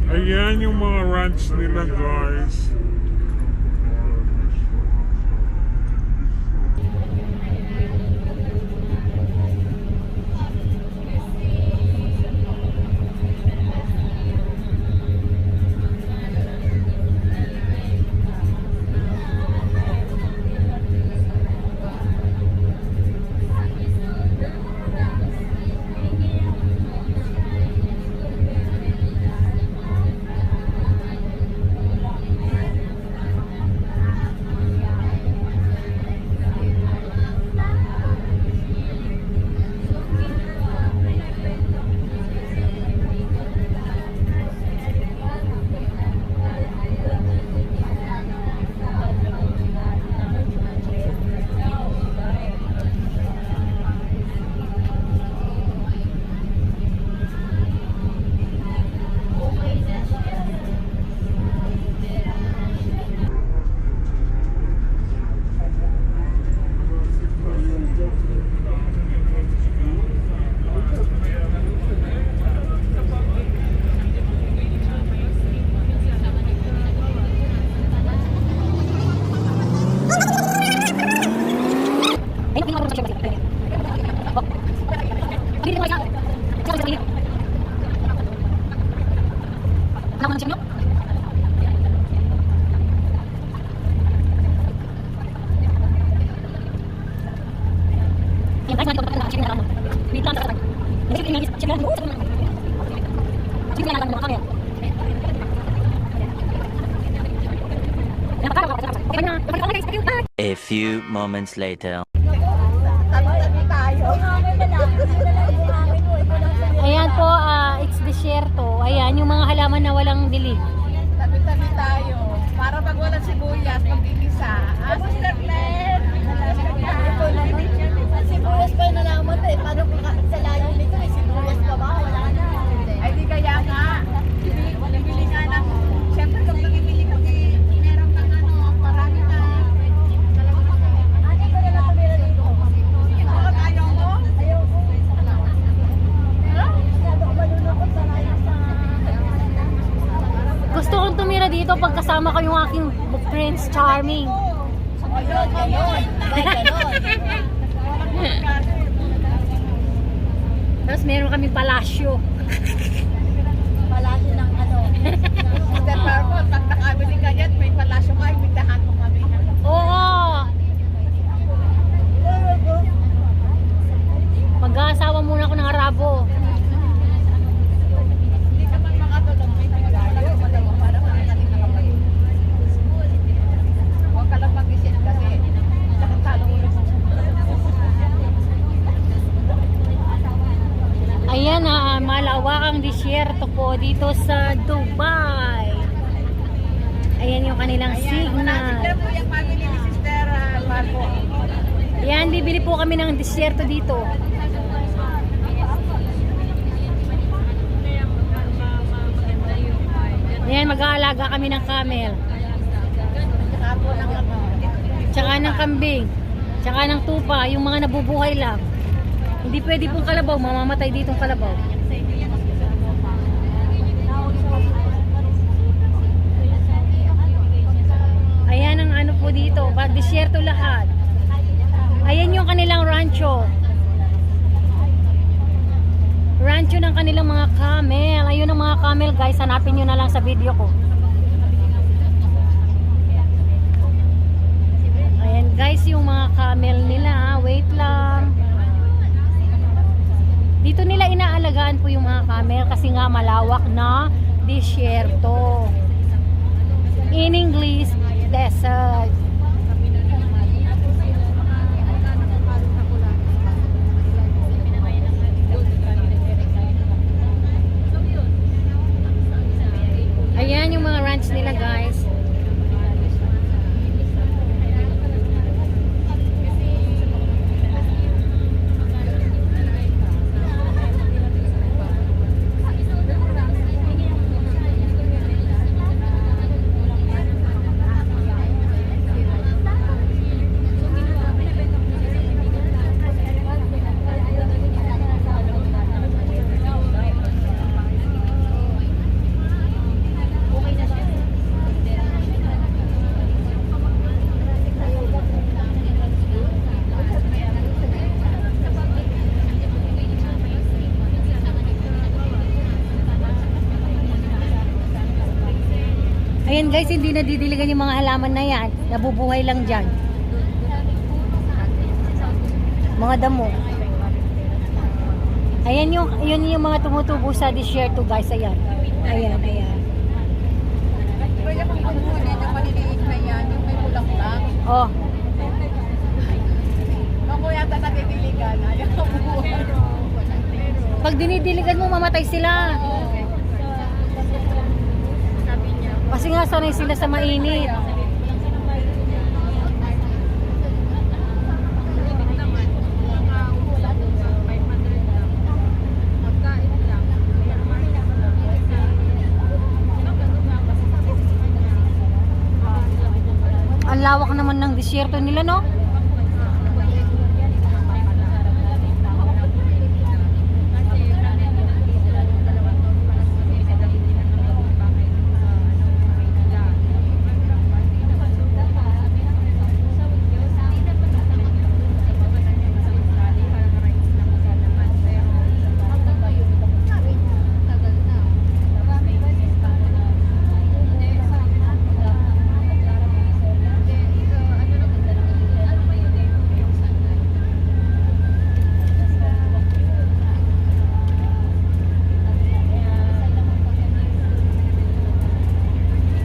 Ayan yung mga ranch nila, guys. A few moments later. Ayan po, it's desierto. Ayan, yung mga halaman na walang dilig. Tabi-tabi tayo. Para pag walang sibuyas, mag-igisa. Mr. Glenn! Sibuyas pa yung nalaman eh. Paano kung sa layo nito, may sibuyas pa ba? Wala na. Ay, di kaya nga. Bili nga ng... Siyempre, kung bibili ko, meron kang marami na... Ano ko na lang tumira dito? Bakit ayaw mo? Ayaw ko. Masyado ko malulukot sa layo sa... Gusto kong tumira dito pag kasama ko yung aking Prince Charming. Ayun, ganon. Tapos meron kaming palasyo. Palasyo ng ano. Mr. Purple, pag nakabili ka dyan, may palasyo ka, imitahan mo kami. Oo! Mag-aasawa muna ako ng Arabo. Hindi ka man makatulog, may nagalayo, madamo, para makakaling nakapagin. Huwag ka lang mag-isip kasi, nakatalo mo rin. Ayan na, malawakang disyerto po dito sa Dubai. Ayan yung kanilang signal. Tignan mo yung family ni Sister Marco. Ayan, bibili po kami ng disyerto dito. Ayan, mag-aalaga kami ng camel. Tsaka po ng ano. Tsaka ng kambing. Tsaka ng tupa, yung mga nabubuhay lang. Hindi pwede pong kalabaw, mamamatay ditong kalabaw. Ayan ang ano po dito, disyerto lahat. Ayan yung kanilang rancho. Rancho ng kanilang mga camel. Ayun ang mga camel, guys, hanapin nyo na lang sa video ko. Ayan guys, yung mga camel nila. Wait lang. Dito nila inaalagaan po yung mga camel kasi nga malawak na disyerto. In English, desert. yan guys, hindi nadidiligan yung mga halaman na yan. Nabubuhay lang dyan. Mga damo. Ayan yun yung mga tumutubo sa desierto guys. Ayan. Ayan. Kaya kung kukunin yung maliliit na yan, yung may bulaklak. Oh. Kung yata natitiligan, ayaw ko buhay. Pag dinidiligan mo, mamatay sila. Kasi nga sanay sila sa mainit. Ang lawak naman ng disyerto nila, no?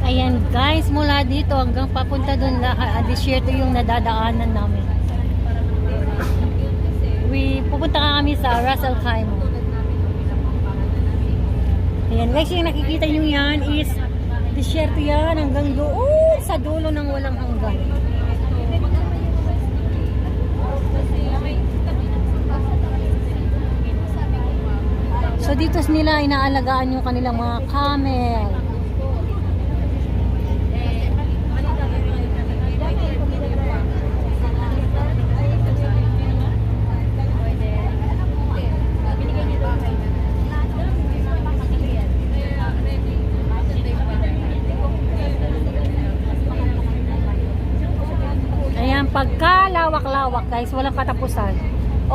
Ayan guys, mula dito hanggang papunta doon desierto yung nadadaanan namin. Pupunta kami sa Ras Al Khaimah. Ayan guys, yung nakikita nyo yan is desierto yan hanggang doon sa dulo ng walang hanggan. So dito nila inaalagaan yung kanilang mga camel. Ayan, pagkalawak-lawak guys, walang katapusan.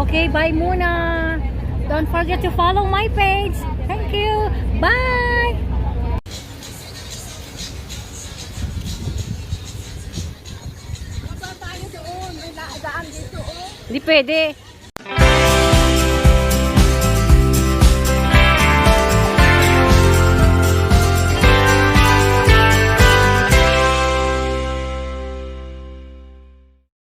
Okay, bye muna. Don't forget to follow my page. Thank you. Bye! Punta tayo doon, may daan dito. Hindi pwede.